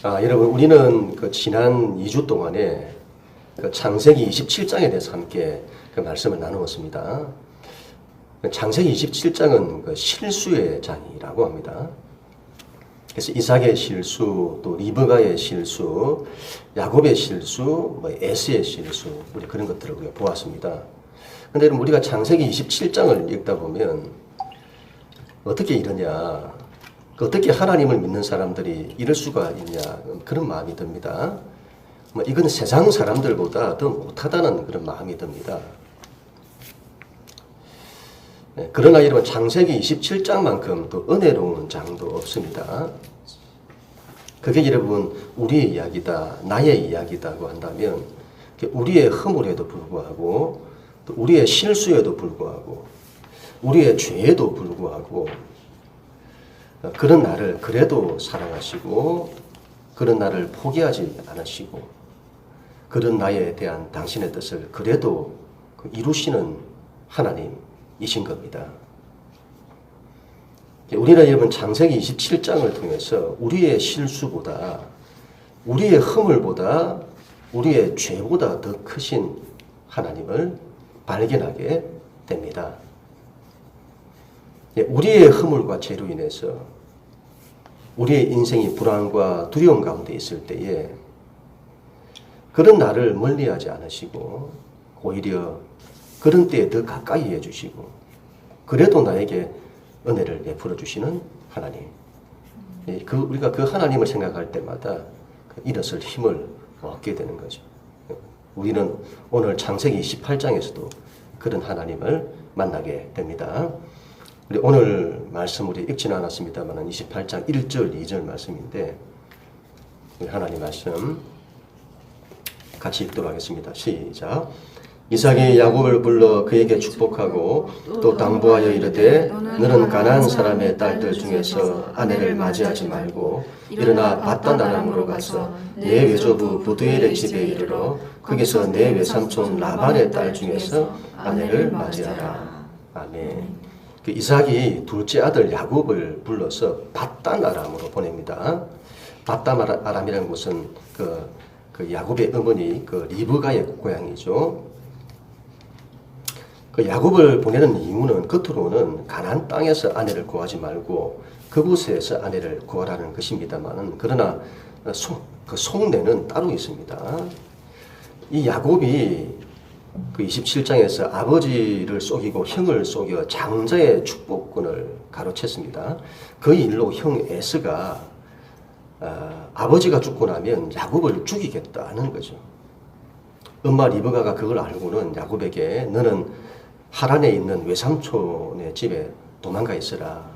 여러분, 우리는 그 지난 2주 동안에 그 창세기 27장에 대해서 함께 그 말씀을 나누었습니다. 창세기 27장은 그 실수의 장이라고 합니다. 그래서 이삭의 실수, 또 리브가의 실수, 야곱의 실수, 에스의 실수, 우리 그런 것들을 우리가 보았습니다. 근데 우리가 창세기 27장을 읽다 보면 어떻게 이러냐, 어떻게 하나님을 믿는 사람들이 이럴 수가 있냐, 그런 마음이 듭니다. 이건 세상 사람들보다 더 못하다는 그런 마음이 듭니다. 그러나 여러분, 창세기 27장만큼 더 은혜로운 장도 없습니다. 그게 여러분 우리의 이야기다, 나의 이야기다고 한다면 우리의 허물에도 불구하고, 또 우리의 실수에도 불구하고, 우리의 죄에도 불구하고, 그런 나를 그래도 사랑하시고, 그런 나를 포기하지 않으시고, 그런 나에 대한 당신의 뜻을 그래도 이루시는 하나님이신 겁니다. 우리는 여러분 창세기 27장을 통해서 우리의 실수보다, 우리의 허물보다, 우리의 죄보다 더 크신 하나님을 발견하게 됩니다. 우리의 허물과 죄로 인해서 우리의 인생이 불안과 두려움 가운데 있을 때에 그런 나를 멀리하지 않으시고 오히려 그런 때에 더 가까이 해주시고 그래도 나에게 은혜를 베풀어 주시는 하나님. 우리가 그 하나님을 생각할 때마다 일어설 힘을 얻게 되는 거죠. 우리는 오늘 창세기 28장에서도 그런 하나님을 만나게 됩니다. 우리 오늘 말씀 우리 읽지는 않았습니다만 28장 1절 2절 말씀인데 우리 하나님 말씀 같이 읽도록 하겠습니다. 시작. 이삭이 야곱을 불러 그에게 축복하고 또 당부하여 이르되 너는 가나안 사람의 딸들 중에서 아내를 맞이하지 말고 일어나 밧단 아람으로 가서 내 외조부 부두엘의 집에 이르러 거기서 내 외삼촌 라반의 딸 중에서 아내를 맞이하라. 아멘. 이삭이 둘째 아들 야곱을 불러서 밧단 아람으로 보냅니다. 밧단 아람이라는 곳은 그 야곱의 어머니 리브가의 고향이죠. 야곱을 보내는 이유는 겉으로는 가나안 땅에서 아내를 구하지 말고 그곳에서 아내를 구하라는 것입니다만, 그러나 속내는 따로 있습니다. 이 야곱이 27장에서 아버지를 속이고 형을 속여 장자의 축복권을 가로챘습니다. 그 일로 형 에스가 아버지가 죽고 나면 야곱을 죽이겠다는 거죠. 엄마 리브가가 그걸 알고는 야곱에게 너는 하란에 있는 외삼촌의 집에 도망가 있으라.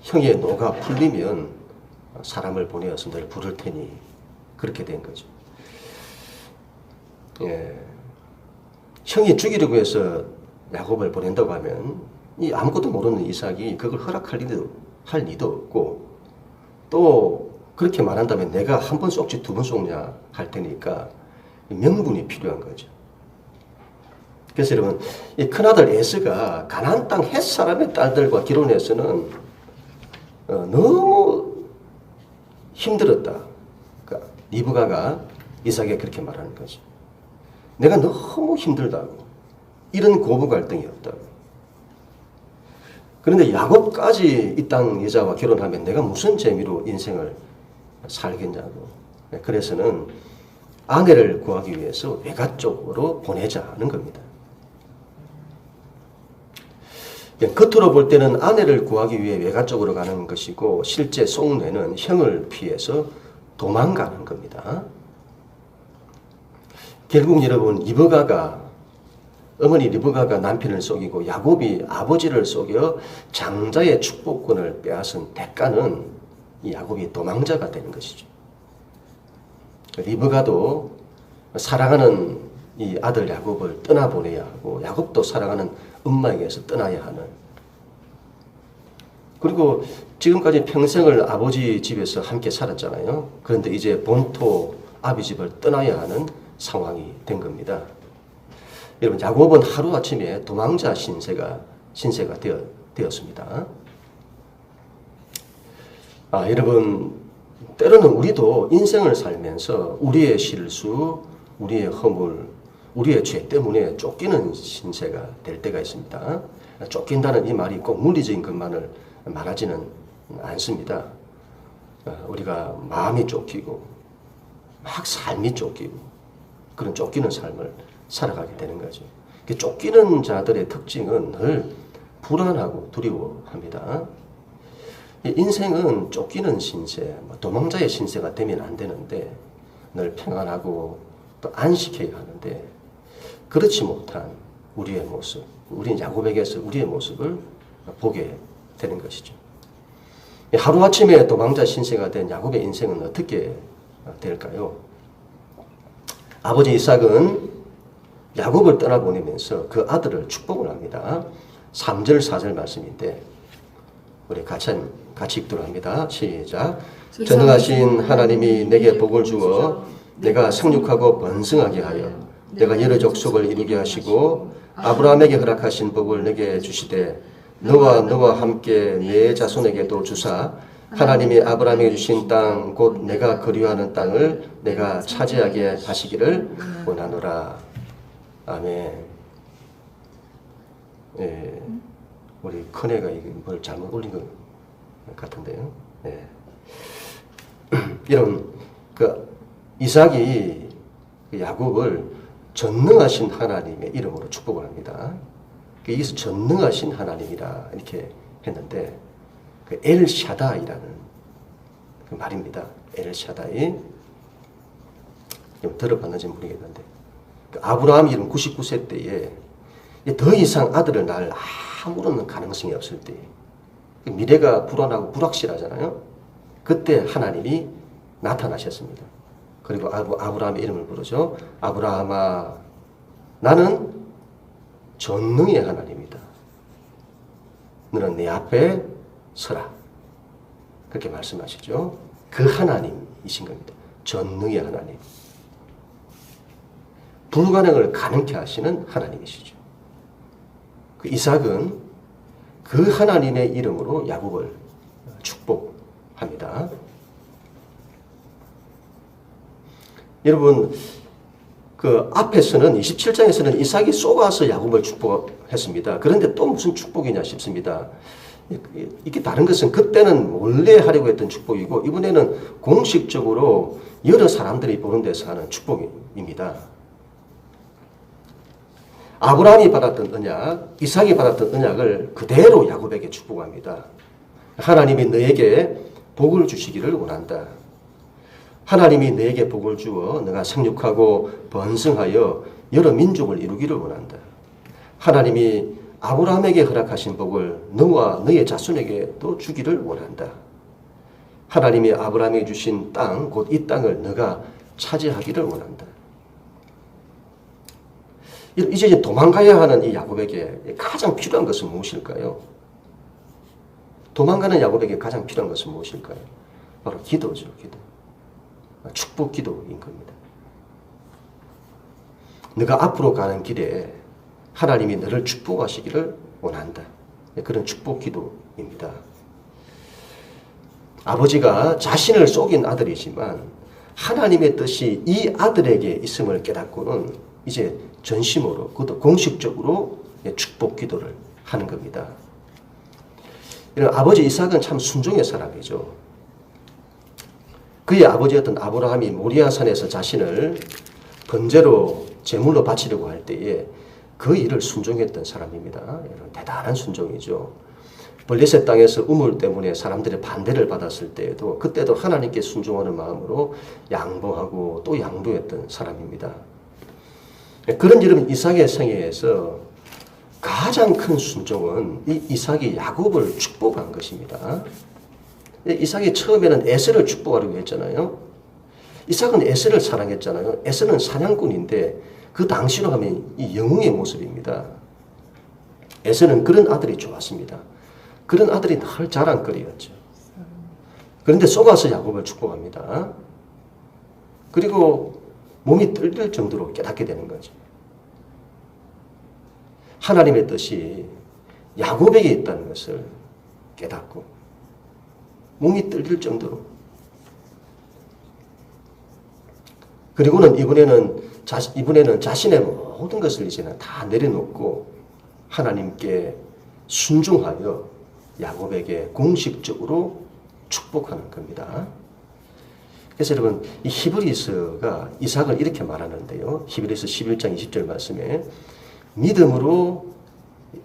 형의 노가 풀리면 사람을 보내어서 너를 부를 테니. 그렇게 된 거죠. 형이 죽이려고 해서 야곱을 보낸다고 하면 이 아무것도 모르는 이삭이 그걸 허락할 리도 없고, 또 그렇게 말한다면 내가 한 번 쏙지 두 번 쏙냐 할 테니까 명분이 필요한 거죠. 그래서 여러분, 이 큰아들 에스가 가나안 땅 헷 사람의 딸들과 결혼해서는 너무 힘들었다. 그러니까 리브가가 이삭에게 그렇게 말하는 거죠. 내가 너무 힘들다고. 이런 고부 갈등이 없다고. 그런데 야곱까지 이 땅 여자와 결혼하면 내가 무슨 재미로 인생을 살겠냐고. 그래서는 아내를 구하기 위해서 외가 쪽으로 보내자는 겁니다. 겉으로 볼 때는 아내를 구하기 위해 외가 쪽으로 가는 것이고, 실제 속내는 형을 피해서 도망가는 겁니다. 결국 여러분, 어머니 리브가가 남편을 속이고 야곱이 아버지를 속여 장자의 축복권을 빼앗은 대가는 이 야곱이 도망자가 되는 것이죠. 리브가도 사랑하는 이 아들 야곱을 떠나보내야 하고, 야곱도 사랑하는 엄마에게서 떠나야 하는. 그리고 지금까지 평생을 아버지 집에서 함께 살았잖아요. 그런데 이제 본토 아비 집을 떠나야 하는 상황이 된 겁니다. 여러분, 야곱은 하루아침에 도망자 신세가 되었습니다. 여러분, 때로는 우리도 인생을 살면서 우리의 실수, 우리의 허물, 우리의 죄 때문에 쫓기는 신세가 될 때가 있습니다. 쫓긴다는 이 말이 꼭 물리적인 것만을 말하지는 않습니다. 우리가 마음이 쫓기고 막 삶이 쫓기고 그런 쫓기는 삶을 살아가게 되는 거죠. 쫓기는 자들의 특징은 늘 불안하고 두려워합니다. 인생은 쫓기는 신세, 도망자의 신세가 되면 안 되는데 늘 평안하고 또 안식해야 하는데 그렇지 못한 우리의 모습, 우리 야곱에게서 우리의 모습을 보게 되는 것이죠. 하루아침에 도망자 신세가 된 야곱의 인생은 어떻게 될까요? 아버지 이삭은 야곱을 떠나보내면서 그 아들을 축복을 합니다. 3절 4절 말씀인데 우리 같이 읽도록 합니다. 시작. 전능하신 하나님이 내게 복을 주어 내가 생육하고 번성하게 하여 내가 여러 족속을 이루게 하시고 아브라함에게 허락하신 복을 내게 주시되 너와 함께 내 자손에게도 주사 하나님이 아브라함에게 주신 땅 곧 내가 그리워하는 땅을 내가 차지하게 하시기를 원하노라. 아멘. 예, 우리 큰애가 뭘 잘못 올린 것 같은데요. 예. 이런 이삭이 야곱을 전능하신 하나님의 이름으로 축복을 합니다. 여기서 전능하신 하나님이라 이렇게 했는데 엘샤다이라는 그 말입니다. 엘샤다이 좀 들어봤는지 모르겠는데 아브라함이 이런 99세 때에 더 이상 아들을 낳을 아무런 가능성이 없을 때 미래가 불안하고 불확실하잖아요. 그때 하나님이 나타나셨습니다. 그리고 아브라함의 이름을 부르죠. 아브라함아, 나는 전능의 하나님이다. 너는 내 앞에 서라. 그렇게 말씀하시죠. 그 하나님이신 겁니다. 전능의 하나님. 불가능을 가능케 하시는 하나님이시죠. 그 이삭은 그 하나님의 이름으로 야곱을 축복합니다. 여러분, 그 앞에서는 27장에서는 이삭이 쏘가서 야곱을 축복했습니다. 그런데 또 무슨 축복이냐 싶습니다. 이게 다른 것은 그때는 원래 하려고 했던 축복이고 이번에는 공식적으로 여러 사람들이 보는 데서 하는 축복입니다. 아브라함이 받았던 언약, 이삭이 받았던 언약을 그대로 야곱에게 축복합니다. 하나님이 너에게 복을 주시기를 원한다. 하나님이 너에게 복을 주어 너가 생육하고 번성하여 여러 민족을 이루기를 원한다. 하나님이 아브라함에게 허락하신 복을 너와 너의 자손에게도 주기를 원한다. 하나님이 아브라함에게 주신 땅, 곧 이 땅을 너가 차지하기를 원한다. 이제 도망가야 하는 이 야곱에게 가장 필요한 것은 무엇일까요? 도망가는 야곱에게 가장 필요한 것은 무엇일까요? 바로 기도죠, 기도. 축복 기도인 겁니다. 네가 앞으로 가는 길에 하나님이 너를 축복하시기를 원한다. 그런 축복 기도입니다. 아버지가 자신을 속인 아들이지만 하나님의 뜻이 이 아들에게 있음을 깨닫고는 이제 전심으로, 그것도 공식적으로 축복 기도를 하는 겁니다. 이런 아버지 이삭은 참 순종의 사람이죠. 그의 아버지였던 아브라함이 모리아산에서 자신을 번제로 제물로 바치려고 할 때에 그 일을 순종했던 사람입니다. 대단한 순종이죠. 블레셋 땅에서 우물 때문에 사람들의 반대를 받았을 때에도 그때도 하나님께 순종하는 마음으로 양보하고 또 양보했던 사람입니다. 그런 여러분 이삭의 생애에서 가장 큰 순종은 이 이삭이 야곱을 축복한 것입니다. 이삭이 처음에는 에서를 축복하려고 했잖아요. 이삭은 에서를 사랑했잖아요. 에서는 사냥꾼인데 그 당시로 하면 이 영웅의 모습입니다. 에서는 그런 아들이 좋았습니다. 그런 아들이 늘 자랑거리였죠. 그런데 속아서 야곱을 축복합니다. 그리고 몸이 떨릴 정도로 깨닫게 되는 거죠. 하나님의 뜻이 야곱에게 있다는 것을 깨닫고 몸이 떨릴 정도로 그리고는 이번에는 자신의 모든 것을 이제는 다 내려놓고 하나님께 순종하여 야곱에게 공식적으로 축복하는 겁니다. 그래서 여러분, 이 히브리서가 이삭을 이렇게 말하는데요. 히브리서 11장 20절 말씀에 믿음으로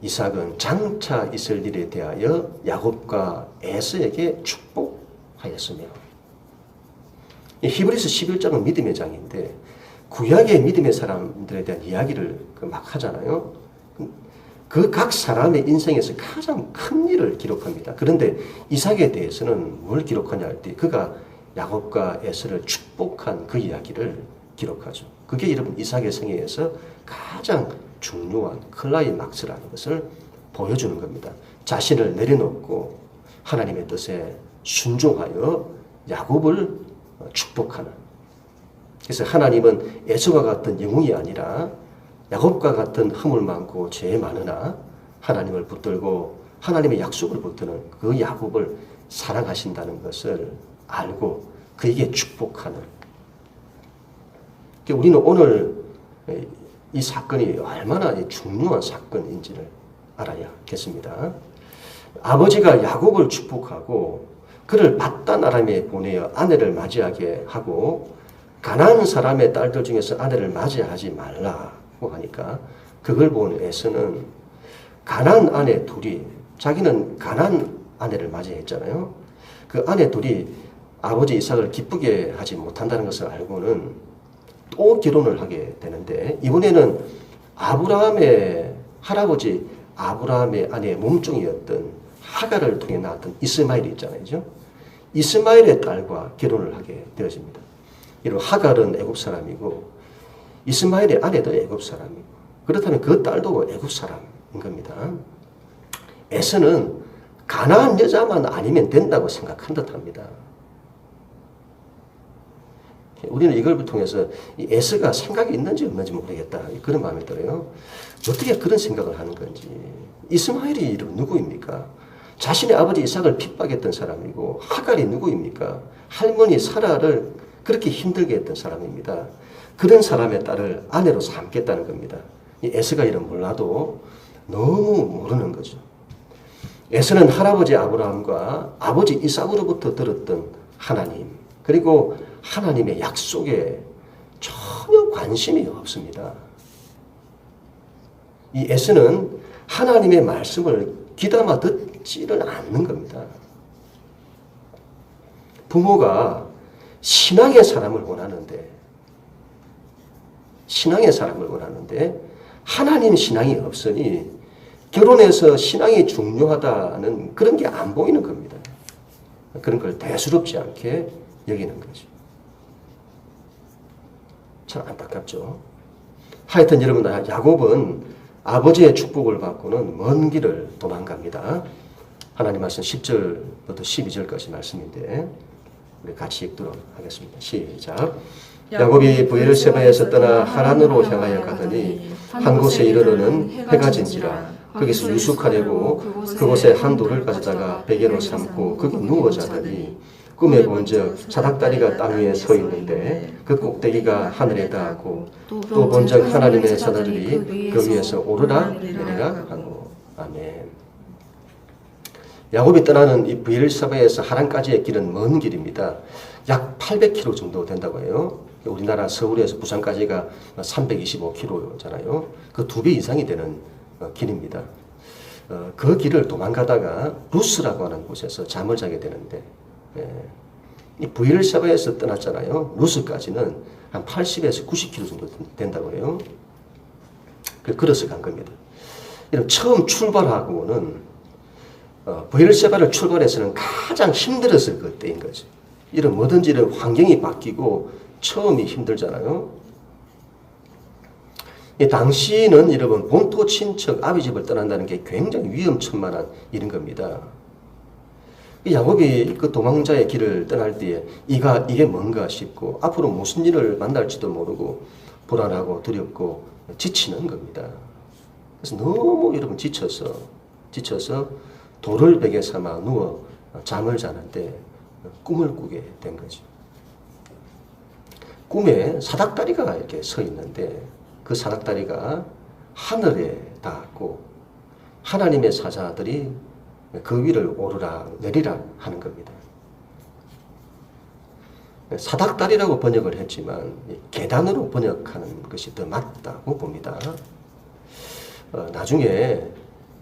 이삭은 장차 있을 일에 대하여 야곱과 에서에게 축복하였으며, 이 히브리서 11장은 믿음의 장인데 구약의 믿음의 사람들에 대한 이야기를 막 하잖아요. 그 각 사람의 인생에서 가장 큰 일을 기록합니다. 그런데 이삭에 대해서는 뭘 기록하냐 할 때 그가 야곱과 에서를 축복한 그 이야기를 기록하죠. 그게 여러분 이삭의 생애에서 가장 중요한 클라이막스라는 것을 보여주는 겁니다. 자신을 내려놓고 하나님의 뜻에 순종하여 야곱을 축복하는. 그래서 하나님은 에서와 같은 영웅이 아니라 야곱과 같은 허물 많고 죄 많으나 하나님을 붙들고 하나님의 약속을 붙드는 그 야곱을 사랑하신다는 것을 알고 그에게 축복하는. 우리는 오늘 이 사건이 얼마나 중요한 사건인지를 알아야겠습니다. 아버지가 야곱을 축복하고 그를 밧단 아람에 보내어 아내를 맞이하게 하고 가나안 사람의 딸들 중에서 아내를 맞이하지 말라고 하니까 그걸 본 에서는 가나안 아내 둘이, 자기는 가나안 아내를 맞이했잖아요. 그 아내 둘이 아버지 이삭을 기쁘게 하지 못한다는 것을 알고는 또 결혼을 하게 되는데, 이번에는 아브라함의 할아버지 아브라함의 아내의 몸종이었던 하갈을 통해 낳았던 이스마엘이 있잖아요. 그죠? 이스마엘의 딸과 결혼을 하게 되어집니다. 이런 하갈은 애굽 사람이고 이스마엘의 아내도 애굽 사람이고, 그렇다면 그 딸도 애굽 사람인 겁니다. 에서는 가나안 여자만 아니면 된다고 생각한 듯합니다. 우리는 이걸 통해서 이 에서가 생각이 있는지 없는지 모르겠다, 그런 마음이 들어요. 어떻게 그런 생각을 하는 건지. 이스마엘이 누구입니까? 자신의 아버지 이삭을 핍박했던 사람이고, 하갈이 누구입니까? 할머니 사라를 그렇게 힘들게 했던 사람입니다. 그런 사람의 딸을 아내로 삼겠다는 겁니다. 이 에서가 이런 몰라도 너무 모르는 거죠. 에서는 할아버지 아브라함과 아버지 이삭으로부터 들었던 하나님, 그리고 하나님의 약속에 전혀 관심이 없습니다. 이 에서는 하나님의 말씀을 귀담아 듣지를 않는 겁니다. 부모가 신앙의 사람을 원하는데 하나님 신앙이 없으니 결혼해서 신앙이 중요하다는 그런 게 안 보이는 겁니다. 그런 걸 대수롭지 않게 여기는 거죠. 참 안타깝죠. 하여튼 여러분, 야곱은 아버지의 축복을 받고는 먼 길을 도망갑니다. 하나님 말씀 10절부터 12절까지 말씀인데 우리 같이 읽도록 하겠습니다. 시작. 야곱이 브엘세바에서 떠나 하란으로 향하여 가더니 한 곳에 이르러는 해가 진지라. 거기서 유숙하려고 그곳에 한 돌을 가져다가 베개로 삼고 거기 누워 자더니 꿈에 본즉 사닥다리가 땅 위에 서 있는데 그 꼭대기가 하늘에 닿았고 또 본즉 하나님의 사자들이 그 위에서 오르락 내리락 하고. 아멘. 야곱이 떠나는 이 브엘세바에서 하란까지의 길은 먼 길입니다. 약 800km 정도 된다고 해요. 우리나라 서울에서 부산까지가 325km잖아요. 그 2배 이상이 되는 길입니다. 그 길을 도망가다가 루스라고 하는 곳에서 잠을 자게 되는데, 이 브엘세바에서 떠났잖아요. 루스까지는 한 80에서 90km 정도 된다고 해요. 걸어서 간 겁니다. 처음 출발하고는 브엘세바를 출발해서는 가장 힘들었을 그때인 거죠. 이런 뭐든지 이런 환경이 바뀌고 처음이 힘들잖아요. 당시는 여러분 본토 친척 아비 집을 떠난다는 게 굉장히 위험천만한 일인 겁니다. 야곱이 그 도망자의 길을 떠날 때에 이게 뭔가 싶고 앞으로 무슨 일을 만날지도 모르고 불안하고 두렵고 지치는 겁니다. 그래서 너무 여러분 지쳐서 돌을 베개 삼아 누워 잠을 자는데 꿈을 꾸게 된 거죠. 꿈에 사닥다리가 이렇게 서 있는데 그 사닥다리가 하늘에 닿았고 하나님의 사자들이 그 위를 오르락 내리락 하는 겁니다. 사닥다리라고 번역을 했지만 계단으로 번역하는 것이 더 맞다고 봅니다. 나중에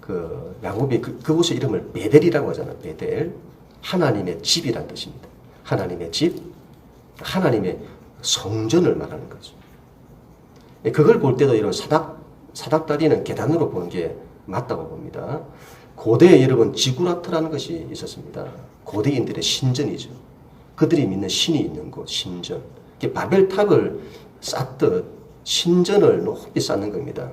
그 야곱이 그곳의 이름을 베델이라고 하잖아요. 베델. 하나님의 집이란 뜻입니다. 하나님의 집, 하나님의 성전을 말하는 거죠. 그걸 볼 때도 이런 사닥다리는 계단으로 보는 게 맞다고 봅니다. 고대에 여러분 지구라트라는 것이 있었습니다. 고대인들의 신전이죠. 그들이 믿는 신이 있는 곳, 신전. 바벨탑을 쌓듯 신전을 높이 쌓는 겁니다.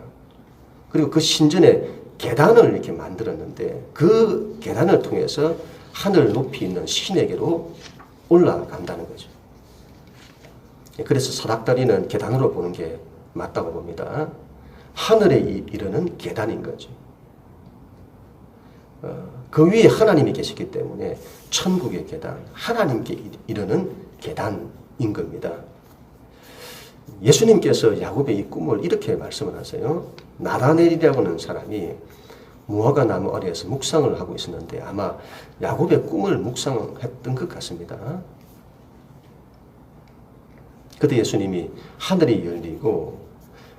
그리고 그 신전에 계단을 이렇게 만들었는데 그 계단을 통해서 하늘 높이 있는 신에게로 올라간다는 거죠. 그래서 사닥다리는 계단으로 보는 게 맞다고 봅니다. 하늘에 이르는 계단인 거죠. 그 위에 하나님이 계시기 때문에 천국의 계단, 하나님께 이르는 계단인 겁니다. 예수님께서 야곱의 이 꿈을 이렇게 말씀을 하세요. 나다넬이라고 하는 사람이 무화과 나무 아래에서 묵상을 하고 있었는데 아마 야곱의 꿈을 묵상했던 것 같습니다. 그때 예수님이 하늘이 열리고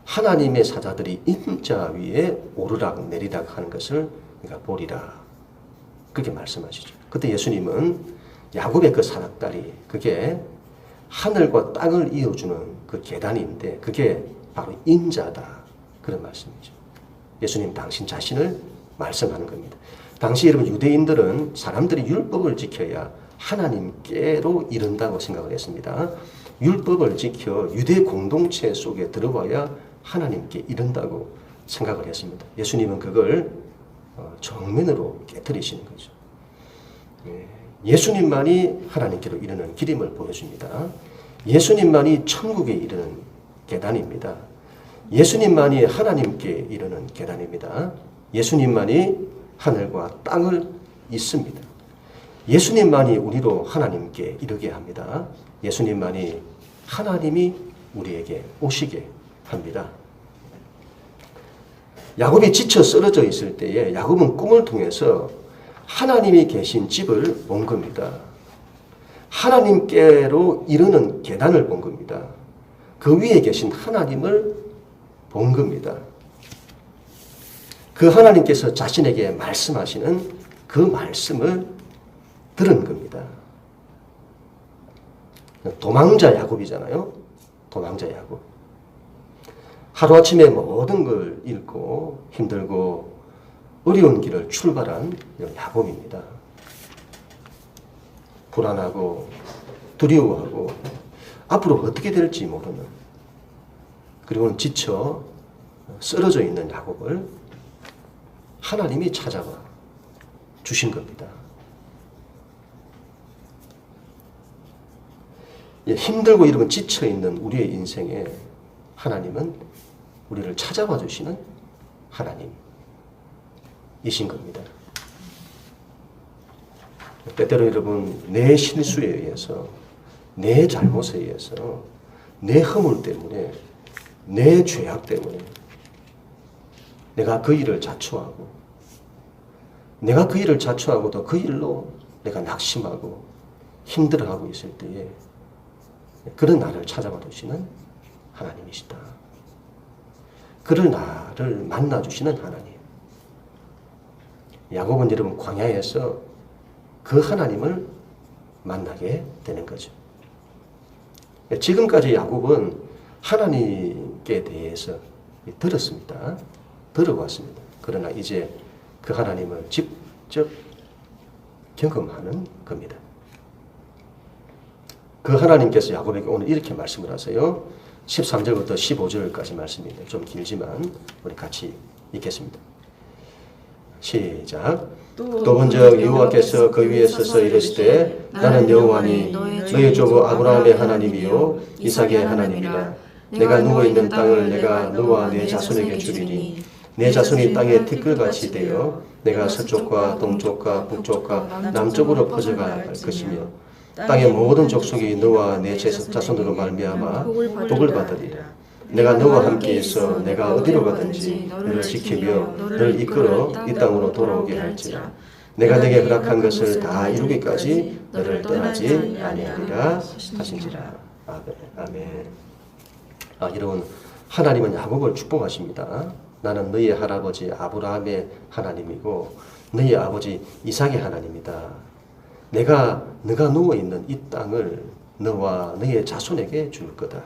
하나님의 사자들이 인자 위에 오르락 내리락 하는 것을 보리라. 그렇게 말씀하시죠. 그때 예수님은 야곱의 그 사닥다리, 그게 하늘과 땅을 이어주는 그 계단인데 그게 바로 인자다. 그런 말씀이죠. 예수님 당신 자신을 말씀하는 겁니다. 당시 여러분 유대인들은 사람들이 율법을 지켜야 하나님께로 이른다고 생각을 했습니다. 율법을 지켜 유대 공동체 속에 들어와야 하나님께 이른다고 생각을 했습니다. 예수님은 그걸 정면으로 깨뜨리시는 거죠. 예수님만이 하나님께로 이르는 길임을 보여줍니다. 예수님만이 천국에 이르는 계단입니다. 예수님만이 하나님께 이르는 계단입니다. 예수님만이 하늘과 땅을 잇습니다. 예수님만이 우리로 하나님께 이르게 합니다. 예수님만이 하나님이 우리에게 오시게 합니다. 야곱이 지쳐 쓰러져 있을 때에 야곱은 꿈을 통해서 하나님이 계신 집을 본 겁니다. 하나님께로 이르는 계단을 본 겁니다. 그 위에 계신 하나님을 본 겁니다. 그 하나님께서 자신에게 말씀하시는 그 말씀을 들은 겁니다. 도망자 야곱이잖아요. 도망자 야곱. 하루아침에 모든 걸 잃고 힘들고 어려운 길을 출발한 야곱입니다. 불안하고 두려워하고 앞으로 어떻게 될지 모르는, 그리고는 지쳐 쓰러져 있는 야곱을 하나님이 찾아와 주신 겁니다. 힘들고 이러면 지쳐 있는 우리의 인생에 하나님은 우리를 찾아와 주시는 하나님이신 겁니다. 때때로 여러분 내 실수에 의해서, 내 잘못에 의해서, 내 허물 때문에, 내 죄악 때문에 내가 그 일을 자초하고, 내가 그 일을 자초하고도 그 일로 내가 낙심하고 힘들어하고 있을 때에 그런 나를 찾아와 주시는 하나님이시다. 그를 나를 만나주시는 하나님. 야곱은 여러분 광야에서 그 하나님을 만나게 되는 거죠. 지금까지 야곱은 하나님께 대해서 들었습니다. 들어왔습니다. 그러나 이제 그 하나님을 직접 경험하는 겁니다. 그 하나님께서 야곱에게 오늘 이렇게 말씀을 하세요. 13절부터 15절까지 말씀입니다. 좀 길지만 우리 같이 읽겠습니다. 시작. 또 본적 여호와께서 그 위에 서서 이르시되 나는 여호와니 너의 조부 아브라함의 하나님이요 이삭의 하나님이라. 내가 누워있는 땅을 내가 너와 내 자손에게 주리니 내 자손이 땅의 티끌같이 되어 내가 서쪽과 동쪽과 북쪽과 남쪽으로 퍼져갈 것이며 땅의 모든 족속이 너와 내 자손으로 말미암아 복을 받으리라. 내가 너와 함께 있어 내가 어디로 가든지 너를 지키며 너를 이끌어 이 땅으로 돌아오게 할지라. 내가 내게 허락한 것을 다 이루기까지 너를 떠나지 아니하리라 하신지라. 아멘. 아멘. 여러분, 하나님은 야곱을 축복하십니다. 나는 너희 할아버지 아브라함의 하나님이고 너희 아버지 이삭의 하나님이다. 내가 너가 누워있는 이 땅을 너와 너의 자손에게 줄 거다.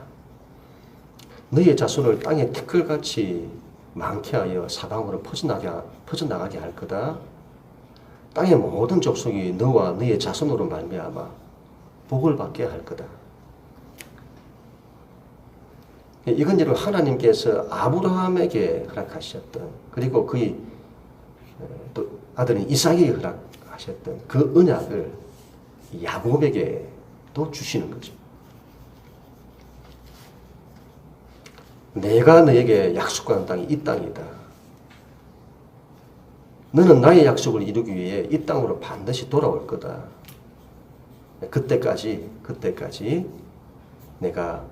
너의 자손을 땅에 티끌같이 많게 하여 사방으로 퍼져나가게 할 거다. 땅의 모든 족속이 너와 너의 자손으로 말미암아 복을 받게 할 거다. 이건 여러분 하나님께서 아브라함에게 허락하셨던, 그리고 그의 또 아들인 이삭에게 허락하셨던 그 언약을 야곱에게 또 주시는 거죠. 내가 너에게 약속한 땅이 이 땅이다. 너는 나의 약속을 이루기 위해 이 땅으로 반드시 돌아올 거다. 그때까지 내가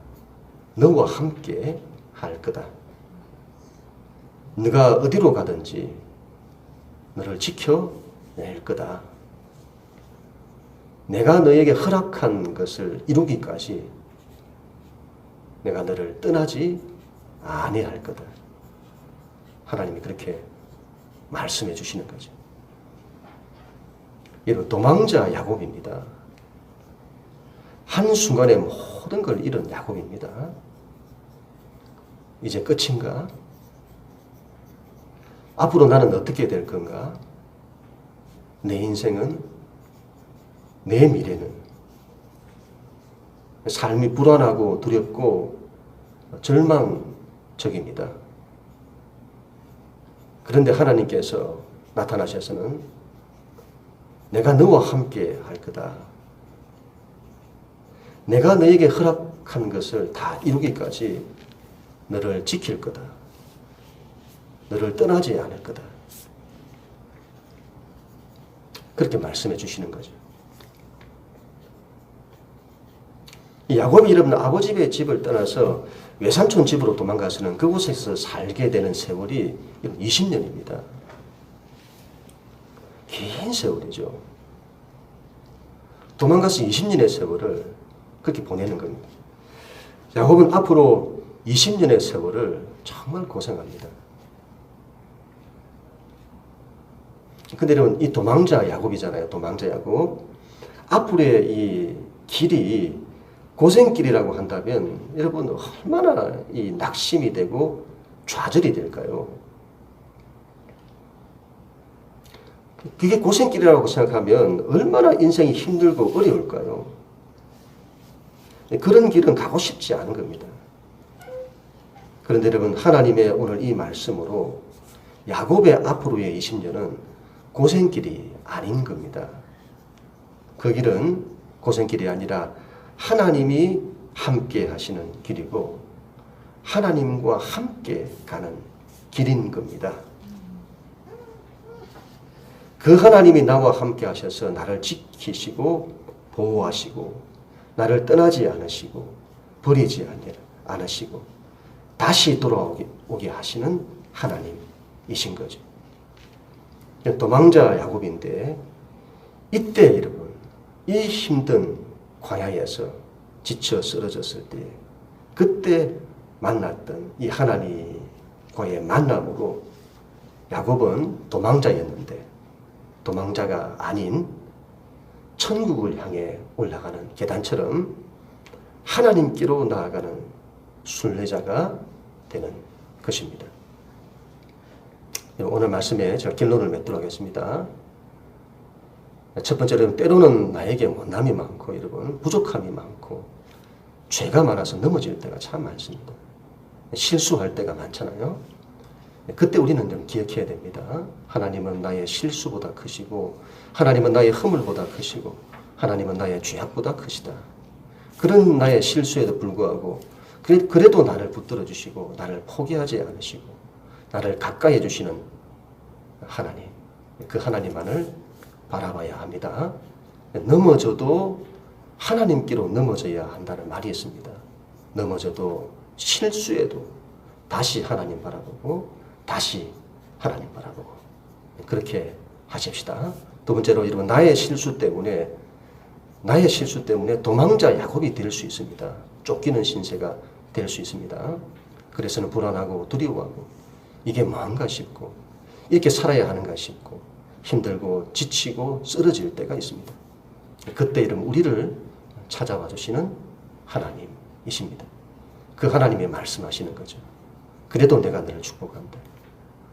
너와 함께 할 거다. 네가 어디로 가든지 너를 지켜낼 거다. 내가 너에게 허락한 것을 이루기까지 내가 너를 떠나지 아니할 거다. 하나님이 그렇게 말씀해 주시는 거죠. 여러분, 도망자 야곱입니다. 한순간에 모든 걸 잃은 야곱입니다. 이제 끝인가? 앞으로 나는 어떻게 될 건가? 내 인생은, 내 미래는, 삶이 불안하고 두렵고 절망적입니다. 그런데 하나님께서 나타나셔서는 내가 너와 함께 할 거다. 내가 너에게 허락한 것을 다 이루기까지 너를 지킬 거다. 너를 떠나지 않을 거다. 그렇게 말씀해 주시는 거죠. 야곱이 여러분 아버지의 집을 떠나서 외삼촌 집으로 도망가서는 그곳에서 살게 되는 세월이 20년입니다. 긴 세월이죠. 도망가서 20년의 세월을 그렇게 보내는 겁니다. 야곱은 앞으로 20년의 세월을 정말 고생합니다. 근데 여러분, 이 도망자 야곱이잖아요. 도망자 야곱. 앞으로의 이 길이 고생길이라고 한다면 여러분 얼마나 이 낙심이 되고 좌절이 될까요? 그게 고생길이라고 생각하면 얼마나 인생이 힘들고 어려울까요? 그런 길은 가고 싶지 않은 겁니다. 그런데 여러분, 하나님의 오늘 이 말씀으로 야곱의 앞으로의 20년은 고생길이 아닌 겁니다. 그 길은 고생길이 아니라 하나님이 함께 하시는 길이고 하나님과 함께 가는 길인 겁니다. 그 하나님이 나와 함께 하셔서 나를 지키시고 보호하시고 나를 떠나지 않으시고 버리지 않으시고 다시 돌아오게 하시는 하나님이신 거죠. 도망자 야곱인데 이때 여러분, 이 힘든 광야에서 지쳐 쓰러졌을 때 그때 만났던 이 하나님과의 만남으로 야곱은 도망자였는데 도망자가 아닌 천국을 향해 올라가는 계단처럼 하나님께로 나아가는 순례자가 되는 것입니다. 오늘 말씀에 제가 결론을 맺도록 하겠습니다. 첫 번째로는 때로는 나에게 못남이 많고 여러분 부족함이 많고 죄가 많아서 넘어질 때가 참 많습니다. 실수할 때가 많잖아요. 그때 우리는 좀 기억해야 됩니다. 하나님은 나의 실수보다 크시고 하나님은 나의 허물보다 크시고 하나님은 나의 죄악보다 크시다. 그런 나의 실수에도 불구하고 그래도 나를 붙들어 주시고 나를 포기하지 않으시고 나를 가까이 해주시는 하나님, 그 하나님만을 바라봐야 합니다. 넘어져도 하나님께로 넘어져야 한다는 말이 있습니다. 넘어져도 실수해도 다시 하나님 바라보고 다시 하나님 바라보고 그렇게 하십시다. 두 번째로 여러분 나의 실수 때문에 도망자 야곱이 될 수 있습니다. 쫓기는 신세가 될 수 있습니다. 그래서는 불안하고 두려워하고 이게 뭔가 싶고 이렇게 살아야 하는가 싶고 힘들고 지치고 쓰러질 때가 있습니다. 그때 이름 우리를 찾아와 주시는 하나님이십니다. 그 하나님이 말씀하시는 거죠. 그래도 내가 너를 축복한다.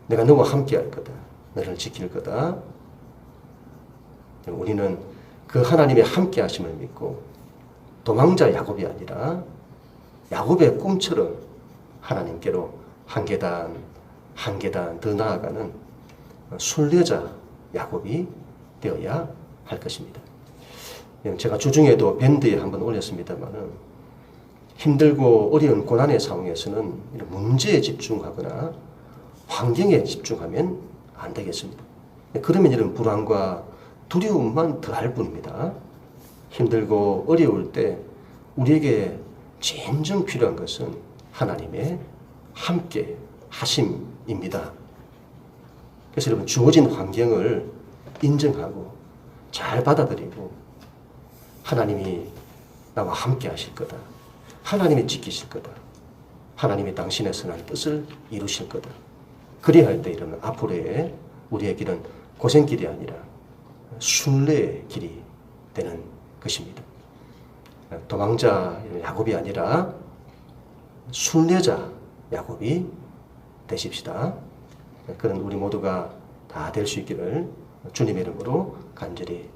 내가 너와 함께 할 거다. 너를 지킬 거다. 우리는 그 하나님의 함께 하심을 믿고 도망자 야곱이 아니라 야곱의 꿈처럼 하나님께로 한 계단 한 계단 더 나아가는 순례자 야곱이 되어야 할 것입니다. 제가 주중에도 밴드에 한번 올렸습니다만은 힘들고 어려운 고난의 상황에서는 문제에 집중하거나 환경에 집중하면 안 되겠습니다. 그러면 이런 불안과 두려움만 더할 뿐입니다. 힘들고 어려울 때 우리에게 진정 필요한 것은 하나님의 함께 하심입니다. 그래서 여러분 주어진 환경을 인정하고 잘 받아들이고 하나님이 나와 함께 하실 거다. 하나님이 지키실 거다. 하나님이 당신의 선한 뜻을 이루실 거다. 그래야 할 때 이러면 앞으로의 우리의 길은 고생길이 아니라 순례의 길이 되는 것입니다. 도망자 야곱이 아니라 순례자 야곱이 되십시다. 그런 우리 모두가 다 될 수 있기를 주님의 이름으로 간절히